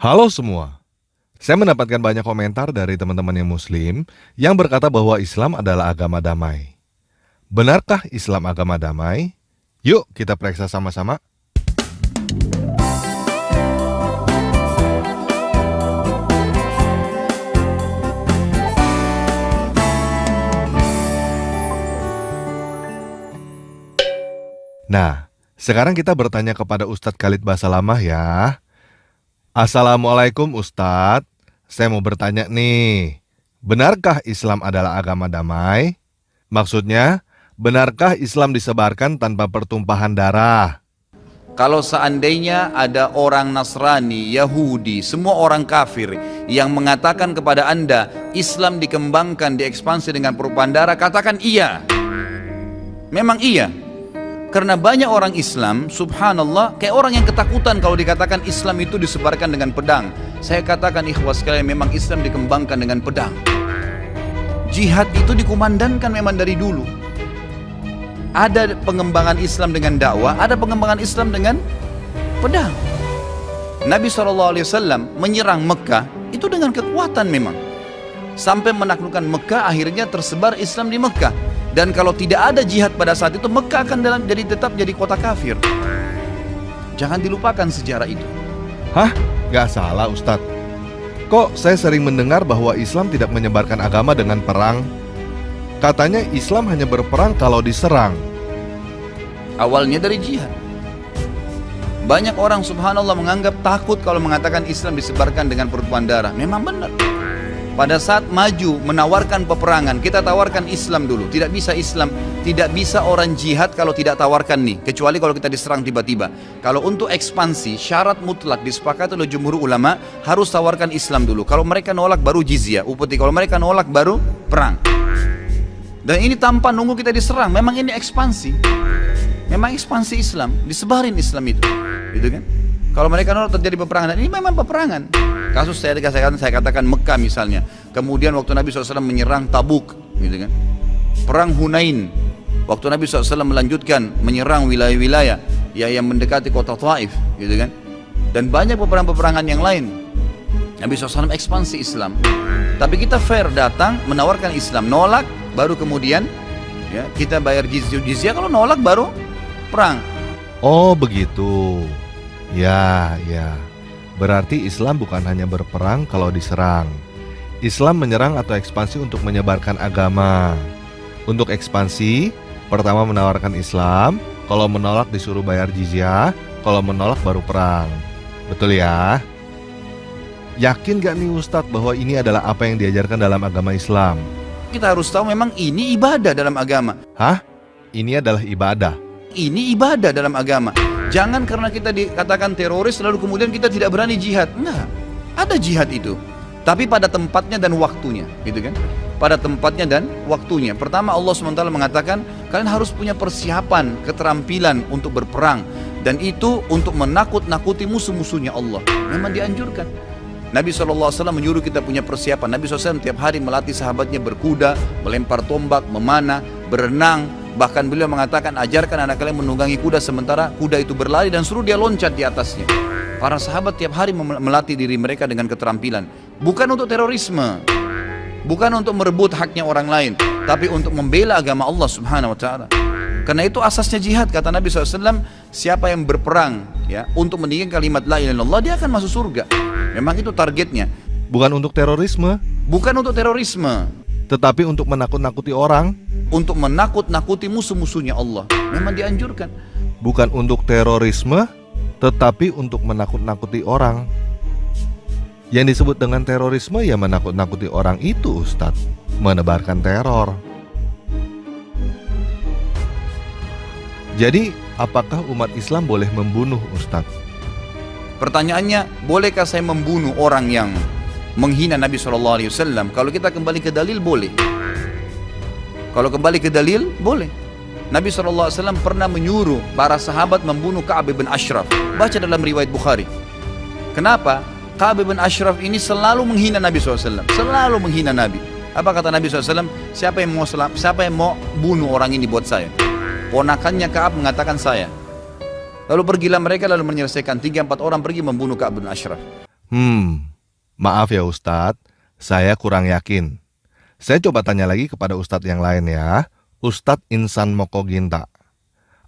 Halo semua, saya mendapatkan banyak komentar dari teman-teman yang Muslim yang berkata bahwa Islam adalah agama damai. Benarkah Islam agama damai? Yuk kita periksa sama-sama. Nah, sekarang kita bertanya kepada Ustadz Khalid Basalamah ya. Assalamualaikum Ustadz, saya mau bertanya nih, benarkah Islam adalah agama damai? Maksudnya, benarkah Islam disebarkan tanpa pertumpahan darah? Kalau seandainya ada orang Nasrani, Yahudi, semua orang kafir yang mengatakan kepada Anda Islam dikembangkan, diekspansi dengan perubahan darah, katakan iya. Memang iya. Karena banyak orang Islam, subhanallah, kayak orang yang ketakutan kalau dikatakan Islam itu disebarkan dengan pedang. Saya katakan ikhwas sekalian, memang Islam dikembangkan dengan pedang. Jihad itu dikumandangkan memang dari dulu. Ada pengembangan Islam dengan dakwah, ada pengembangan Islam dengan pedang. Nabi SAW menyerang Mekah itu dengan kekuatan memang. Sampai menaklukkan Mekah, akhirnya tersebar Islam di Mekah. Dan kalau tidak ada jihad pada saat itu, Mekah akan tetap jadi kota kafir. Jangan dilupakan sejarah itu. Hah? Gak salah Ustadz. Kok saya sering mendengar bahwa Islam tidak menyebarkan agama dengan perang? Katanya Islam hanya berperang kalau diserang. Awalnya dari jihad. Banyak orang subhanallah menganggap takut kalau mengatakan Islam disebarkan dengan pertumpahan darah. Memang benar. Pada saat maju menawarkan peperangan, kita tawarkan Islam dulu. Tidak bisa Islam, tidak bisa orang jihad kalau tidak tawarkan nih. Kecuali kalau kita diserang tiba-tiba. Kalau untuk ekspansi, syarat mutlak disepakati oleh jumhur ulama, harus tawarkan Islam dulu. Kalau mereka nolak baru jizyah, upeti. Kalau mereka nolak baru perang. Dan ini tanpa nunggu kita diserang. Memang ini ekspansi. Memang ekspansi Islam, disebarin Islam itu. Gitu kan? Kalau mereka nolak terjadi peperangan. Ini memang peperangan. Kasus saya katakan Mekah misalnya. Kemudian waktu Nabi SAW menyerang Tabuk, gitu kan? Perang Hunain. Waktu Nabi SAW melanjutkan menyerang wilayah-wilayah yang mendekati kota Taif, gitu kan? Dan banyak peperangan-peperangan yang lain. Nabi SAW ekspansi Islam. Tapi kita fair, datang menawarkan Islam, nolak baru kemudian ya kita bayar jizyah. Kalau nolak baru perang. Oh begitu. Ya. Berarti Islam bukan hanya berperang kalau diserang. Islam menyerang atau ekspansi untuk menyebarkan agama. Untuk ekspansi, pertama menawarkan Islam, kalau menolak disuruh bayar jizyah, kalau menolak baru perang. Betul ya? Yakin gak nih Ustadz bahwa ini adalah apa yang diajarkan dalam agama Islam? Kita harus tahu memang ini ibadah dalam agama. Hah? Ini adalah ibadah? Ini ibadah dalam agama. Jangan karena kita dikatakan teroris lalu kemudian kita tidak berani jihad. Enggak, ada jihad itu. Tapi pada tempatnya dan waktunya, gitu kan? Pada tempatnya dan waktunya. Pertama Allah SWT mengatakan kalian harus punya persiapan, keterampilan untuk berperang. Dan itu untuk menakut-nakuti musuh-musuhnya Allah. Memang dianjurkan. Nabi SAW menyuruh kita punya persiapan. Nabi SAW tiap hari melatih sahabatnya berkuda, melempar tombak, memanah, berenang. Bahkan beliau mengatakan ajarkan anak kalian menunggangi kuda sementara kuda itu berlari dan suruh dia loncat di atasnya. Para sahabat tiap hari melatih diri mereka dengan keterampilan. Bukan untuk terorisme, bukan untuk merebut haknya orang lain, tapi untuk membela agama Allah Subhanahu Wa Taala. Karena itu asasnya jihad, kata Nabi SAW, siapa yang berperang ya untuk meninggikan kalimat la ilaha illallah dia akan masuk surga. Memang itu targetnya. Bukan untuk terorisme? Bukan untuk terorisme, tetapi untuk menakut-nakuti orang? Untuk menakut-nakuti musuh-musuhnya Allah. Memang dianjurkan. Bukan untuk terorisme, tetapi untuk menakut-nakuti orang. Yang disebut dengan terorisme ya menakut-nakuti orang itu Ustadz, menebarkan teror. Jadi apakah umat Islam boleh membunuh Ustadz? Pertanyaannya, bolehkah saya membunuh orang yang menghina Nabi SAW? Kalau kita kembali ke dalil, boleh. Kalau kembali ke dalil, boleh. Nabi SAW pernah menyuruh para sahabat membunuh Ka'ab bin Ashraf. Baca dalam riwayat Bukhari. Kenapa? Ka'ab bin Ashraf ini selalu menghina Nabi SAW. Selalu menghina Nabi. Apa kata Nabi SAW? Siapa yang mau bunuh orang ini buat saya? Ponakannya Ka'ab mengatakan saya. Lalu pergilah mereka lalu menyelesaikan 3-4 orang pergi membunuh Ka'ab bin Ashraf. Maaf ya Ustadz, saya kurang yakin. Saya coba tanya lagi kepada Ustadz yang lain ya. Ustadz Insan Mokoginta.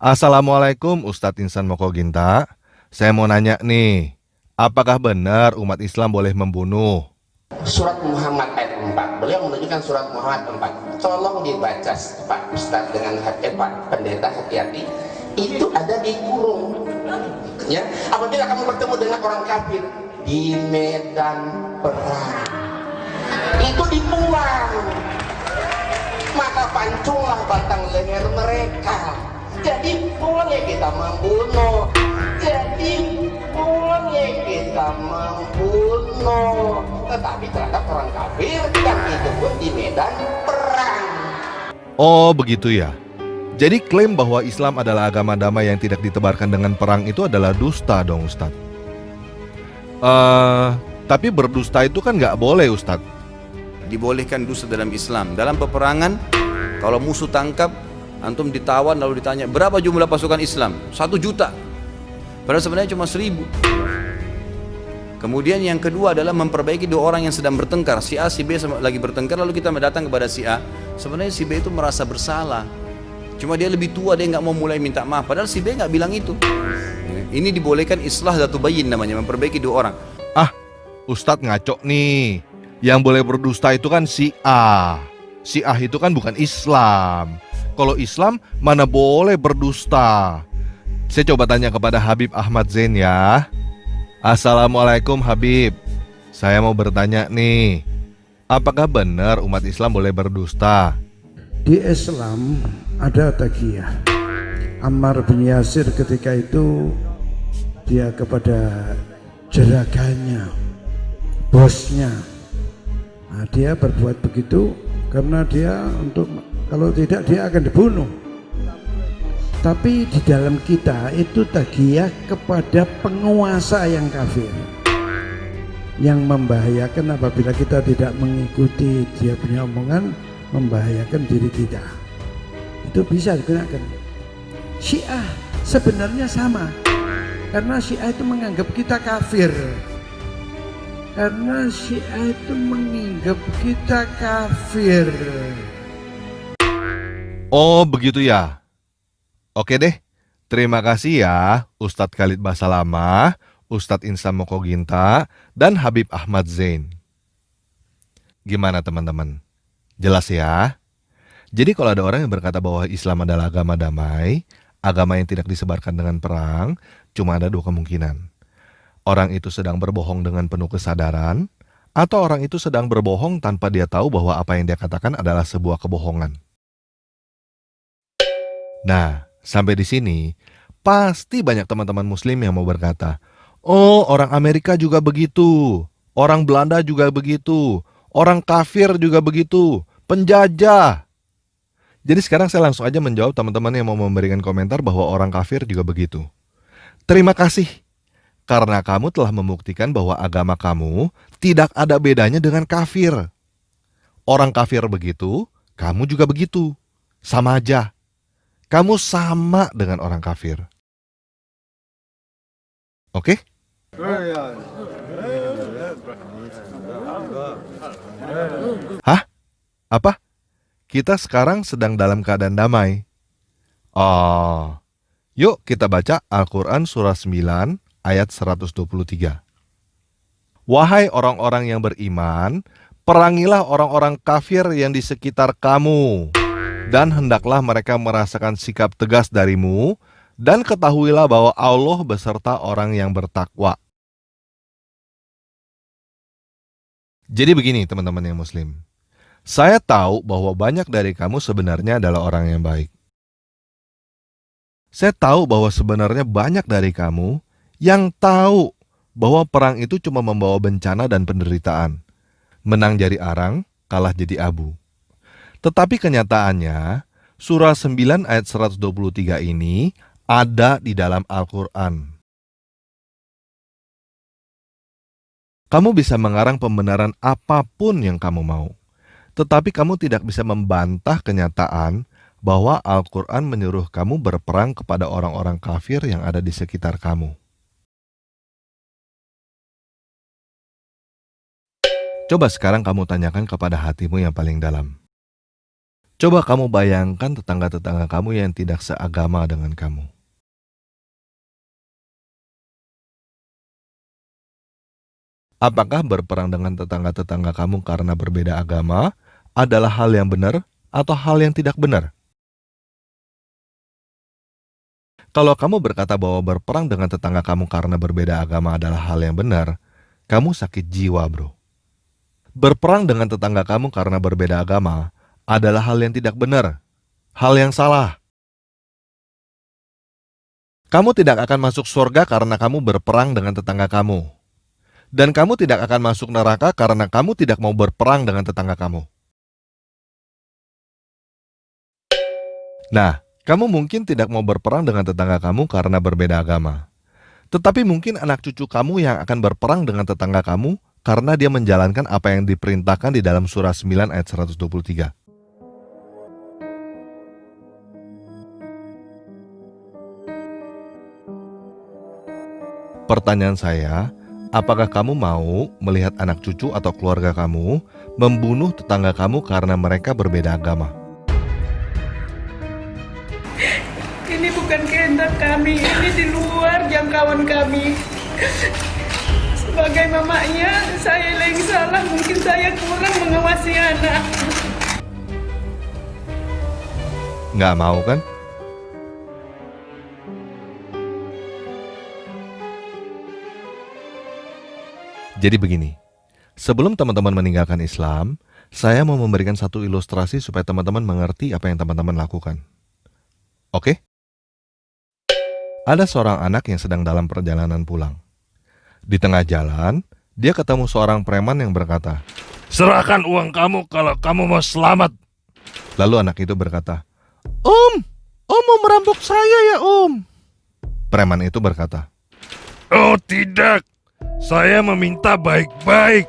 Assalamualaikum Ustadz Insan Mokoginta. Saya mau nanya nih, apakah benar umat Islam boleh membunuh? Surat Muhammad ayat 4. Beliau menunjukkan surat Muhammad 4. Tolong dibaca Pak Ustadz dengan Pak Pendeta, hati-hati. Itu ada di kurung. Ya, apabila kamu bertemu dengan orang kafir di medan perang, itu dibuang, maka pancunglah batang leher mereka. Jadi boleh kita membunuh. Tetapi terhadap orang kafir, dan itu pun di medan perang. Oh begitu ya. Jadi klaim bahwa Islam adalah agama damai yang tidak ditebarkan dengan perang itu adalah dusta dong Ustadz. Tapi berdusta itu kan nggak boleh Ustadz. Dibolehkan dusta dalam Islam. Dalam peperangan, kalau musuh tangkap, antum ditawan lalu ditanya, berapa jumlah pasukan Islam? 1 juta. Padahal sebenarnya cuma 1000. Kemudian yang kedua adalah memperbaiki 2 orang yang sedang bertengkar. Si A, si B lagi bertengkar, lalu kita datang kepada si A. Sebenarnya si B itu merasa bersalah. Cuma dia lebih tua, dia nggak mau mulai minta maaf. Padahal si B nggak bilang itu. Ini dibolehkan islah dzatu bayyin namanya, memperbaiki 2 orang. Ustadz ngaco nih. Yang boleh berdusta itu kan si A. Si A itu kan bukan Islam. Kalau Islam mana boleh berdusta. Saya coba tanya kepada Habib Ahmad Zain ya. Assalamualaikum Habib. Saya mau bertanya nih. Apakah benar umat Islam boleh berdusta? Di Islam ada taqiyah. Ammar bin Yasir ketika itu dia kepada jeragannya, bosnya. Nah, dia berbuat begitu karena dia kalau tidak dia akan dibunuh. Tapi di dalam kita itu taqiyah kepada penguasa yang kafir, yang membahayakan apabila kita tidak mengikuti dia punya omongan, membahayakan diri kita. Itu bisa digunakan. Syiah sebenarnya sama, karena Syiah itu menganggap kita kafir. Karena Syiah itu menganggap kita kafir. Oh begitu ya. Oke deh, terima kasih ya Ustadz Khalid Basalamah, Ustadz Insan Mokoginta, dan Habib Ahmad Zain. Gimana teman-teman? Jelas ya? Jadi kalau ada orang yang berkata bahwa Islam adalah agama damai, agama yang tidak disebarkan dengan perang, cuma ada 2 kemungkinan. Orang itu sedang berbohong dengan penuh kesadaran, atau orang itu sedang berbohong tanpa dia tahu bahwa apa yang dia katakan adalah sebuah kebohongan. Nah, sampai di sini, pasti banyak teman-teman muslim yang mau berkata, oh orang Amerika juga begitu, orang Belanda juga begitu, orang kafir juga begitu, penjajah. Jadi sekarang saya langsung aja menjawab teman-teman yang mau memberikan komentar bahwa orang kafir juga begitu. Terima kasih, karena kamu telah membuktikan bahwa agama kamu tidak ada bedanya dengan kafir. Orang kafir begitu, kamu juga begitu, sama aja. Kamu sama dengan orang kafir. Oke? Hah? Apa? Kita sekarang sedang dalam keadaan damai. Oh. Yuk kita baca Al-Quran surah 9 ayat 123. Wahai orang-orang yang beriman, perangilah orang-orang kafir yang di sekitar kamu. Dan hendaklah mereka merasakan sikap tegas darimu, dan ketahuilah bahwa Allah beserta orang yang bertakwa. Jadi begini teman-teman yang muslim. Saya tahu bahwa banyak dari kamu sebenarnya adalah orang yang baik. Saya tahu bahwa sebenarnya banyak dari kamu yang tahu bahwa perang itu cuma membawa bencana dan penderitaan. Menang jadi arang, kalah jadi abu. Tetapi kenyataannya, surah 9 ayat 123 ini ada di dalam Al-Quran. Kamu bisa mengarang pembenaran apapun yang kamu mau. Tetapi kamu tidak bisa membantah kenyataan bahwa Al-Quran menyuruh kamu berperang kepada orang-orang kafir yang ada di sekitar kamu. Coba sekarang kamu tanyakan kepada hatimu yang paling dalam. Coba kamu bayangkan tetangga-tetangga kamu yang tidak seagama dengan kamu. Apakah berperang dengan tetangga-tetangga kamu karena berbeda agama adalah hal yang benar atau hal yang tidak benar? Kalau kamu berkata bahwa berperang dengan tetangga kamu karena berbeda agama adalah hal yang benar, kamu sakit jiwa, bro. Berperang dengan tetangga kamu karena berbeda agama adalah hal yang tidak benar, hal yang salah. Kamu tidak akan masuk surga karena kamu berperang dengan tetangga kamu. Dan kamu tidak akan masuk neraka karena kamu tidak mau berperang dengan tetangga kamu. Nah, kamu mungkin tidak mau berperang dengan tetangga kamu karena berbeda agama. Tetapi mungkin anak cucu kamu yang akan berperang dengan tetangga kamu karena dia menjalankan apa yang diperintahkan di dalam surah 9 ayat 123. Pertanyaan saya, apakah kamu mau melihat anak cucu atau keluarga kamu membunuh tetangga kamu karena mereka berbeda agama? Ini bukan kehendak kami, ini di luar jangkauan kami. Sebagai mamanya, saya yang salah, mungkin saya kurang mengawasi anak. Nggak mau kan? Jadi begini, sebelum teman-teman meninggalkan Islam, saya mau memberikan satu ilustrasi supaya teman-teman mengerti apa yang teman-teman lakukan. Oke? Ada seorang anak yang sedang dalam perjalanan pulang. Di tengah jalan, dia ketemu seorang preman yang berkata, Serahkan uang kamu kalau kamu mau selamat. lalu anak itu berkata, Om mau merampok saya ya Om. Preman itu berkata, Oh tidak, saya meminta baik-baik.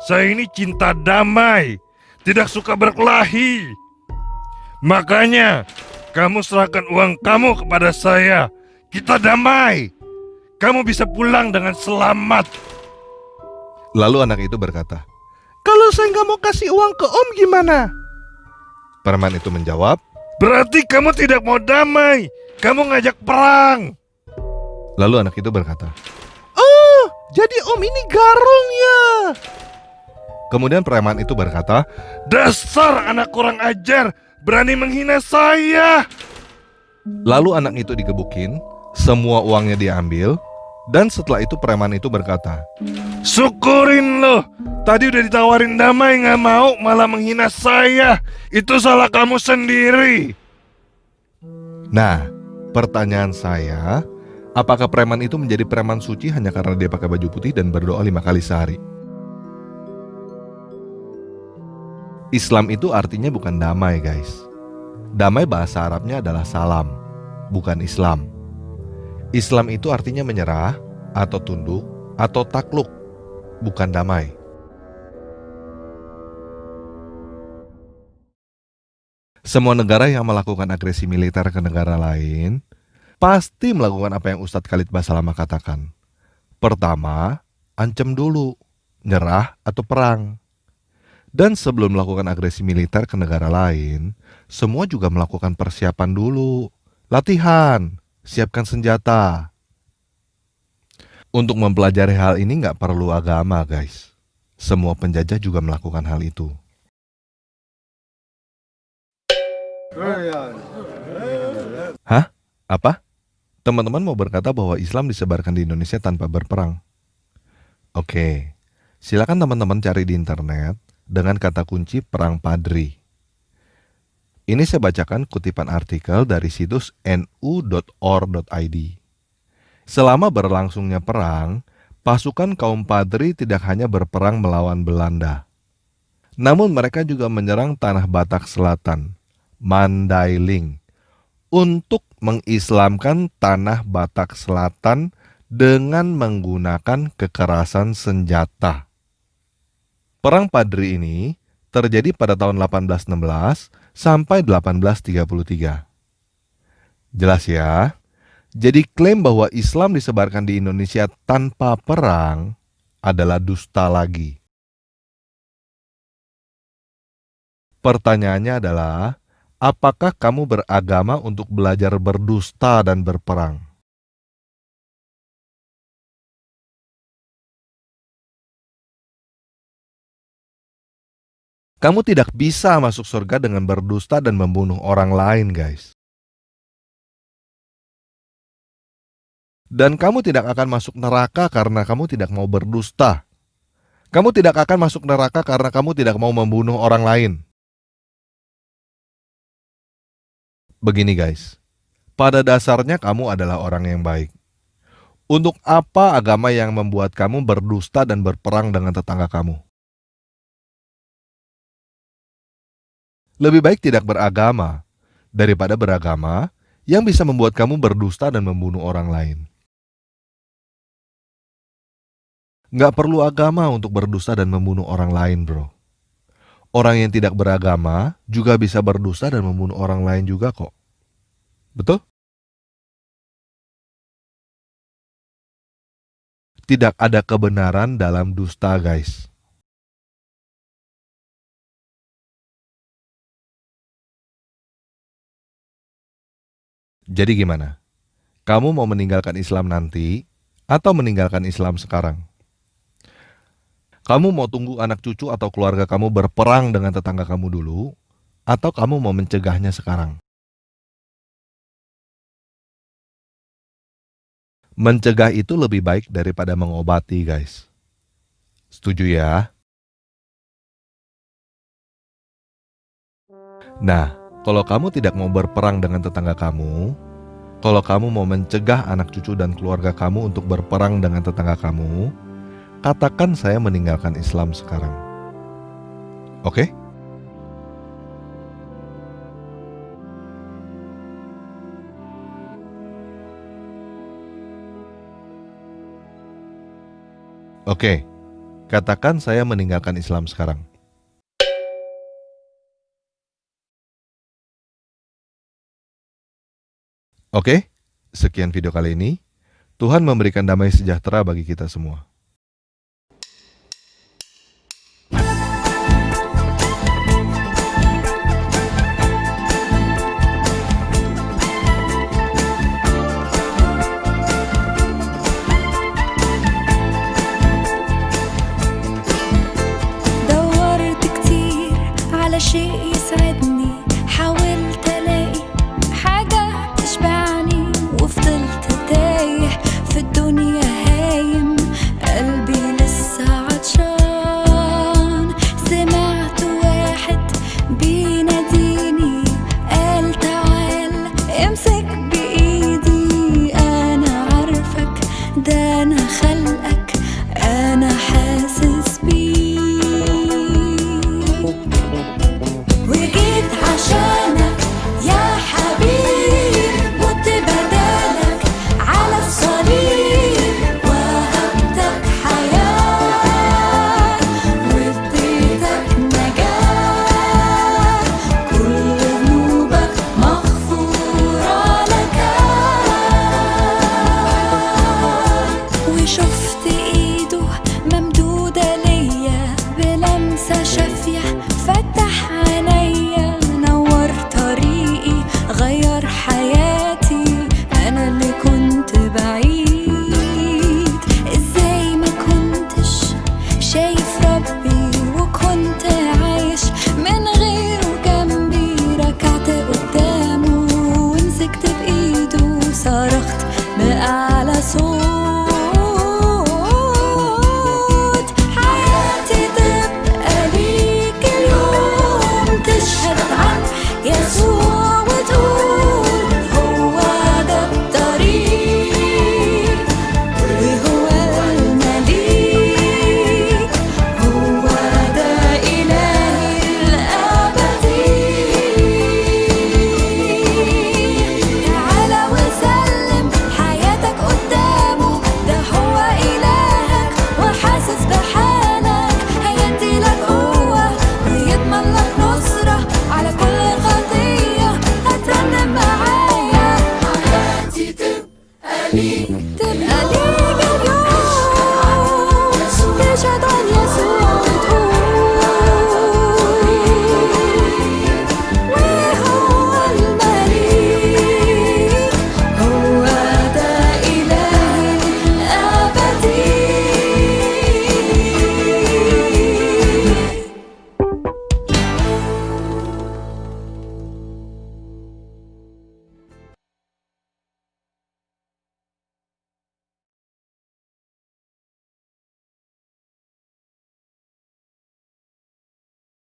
Saya ini cinta damai, tidak suka berkelahi. Makanya, kamu serahkan uang kamu kepada saya. Kita damai. Kamu bisa pulang dengan selamat. lalu anak itu berkata, kalau saya nggak mau kasih uang ke Om gimana? Preman itu menjawab, Berarti kamu tidak mau damai. Kamu ngajak perang. lalu anak itu berkata, oh jadi Om ini garong ya. Kemudian preman itu berkata, Dasar anak kurang ajar, berani menghina saya. lalu anak itu digebukin, semua uangnya diambil, dan setelah itu preman itu berkata, Syukurin loh, tadi udah ditawarin damai nggak mau, malah menghina saya. Itu salah kamu sendiri. nah, pertanyaan saya, apakah preman itu menjadi preman suci hanya karena dia pakai baju putih dan berdoa 5 kali sehari? Islam itu artinya bukan damai, guys. Damai bahasa Arabnya adalah salam, bukan Islam. Islam itu artinya menyerah, atau tunduk, atau takluk, bukan damai. Semua negara yang melakukan agresi militer ke negara lain pasti melakukan apa yang Ustadz Khalid Basalamah katakan. Pertama, ancam dulu, nyerah atau perang. Dan sebelum melakukan agresi militer ke negara lain, semua juga melakukan persiapan dulu, latihan, siapkan senjata. Untuk mempelajari hal ini nggak perlu agama, guys. Semua penjajah juga melakukan hal itu. Hah? Apa? Teman-teman mau berkata bahwa Islam disebarkan di Indonesia tanpa berperang? Oke, silakan teman-teman cari di internet dengan kata kunci perang Padri. Ini saya bacakan kutipan artikel dari situs nu.or.id. Selama berlangsungnya perang, pasukan kaum Padri tidak hanya berperang melawan Belanda, namun mereka juga menyerang tanah Batak Selatan, Mandailing, untuk mengislamkan tanah Batak Selatan dengan menggunakan kekerasan senjata. Perang Padri ini terjadi pada tahun 1816 sampai 1833. Jelas ya? Jadi klaim bahwa Islam disebarkan di Indonesia tanpa perang adalah dusta lagi. Pertanyaannya adalah, apakah kamu beragama untuk belajar berdusta dan berperang? Kamu tidak bisa masuk surga dengan berdusta dan membunuh orang lain, guys. Dan kamu tidak akan masuk neraka karena kamu tidak mau berdusta. Kamu tidak akan masuk neraka karena kamu tidak mau membunuh orang lain. Begini, guys. Pada dasarnya kamu adalah orang yang baik. Untuk apa agama yang membuat kamu berdusta dan berperang dengan tetangga kamu? Lebih baik tidak beragama daripada beragama yang bisa membuat kamu berdusta dan membunuh orang lain. Nggak perlu agama untuk berdusta dan membunuh orang lain, bro. Orang yang tidak beragama juga bisa berdusta dan membunuh orang lain juga kok. Betul? Tidak ada kebenaran dalam dusta, guys. Jadi gimana? Kamu mau meninggalkan Islam nanti atau meninggalkan Islam sekarang? Kamu mau tunggu anak cucu atau keluarga kamu berperang dengan tetangga kamu dulu, atau kamu mau mencegahnya sekarang? Mencegah itu lebih baik daripada mengobati, guys. Setuju ya? Nah, kalau kamu tidak mau berperang dengan tetangga kamu, kalau kamu mau mencegah anak cucu dan keluarga kamu untuk berperang dengan tetangga kamu, katakan saya meninggalkan Islam sekarang. Oke? Oke, katakan saya meninggalkan Islam sekarang. Oke, sekian video kali ini. Tuhan memberikan damai sejahtera bagi kita semua.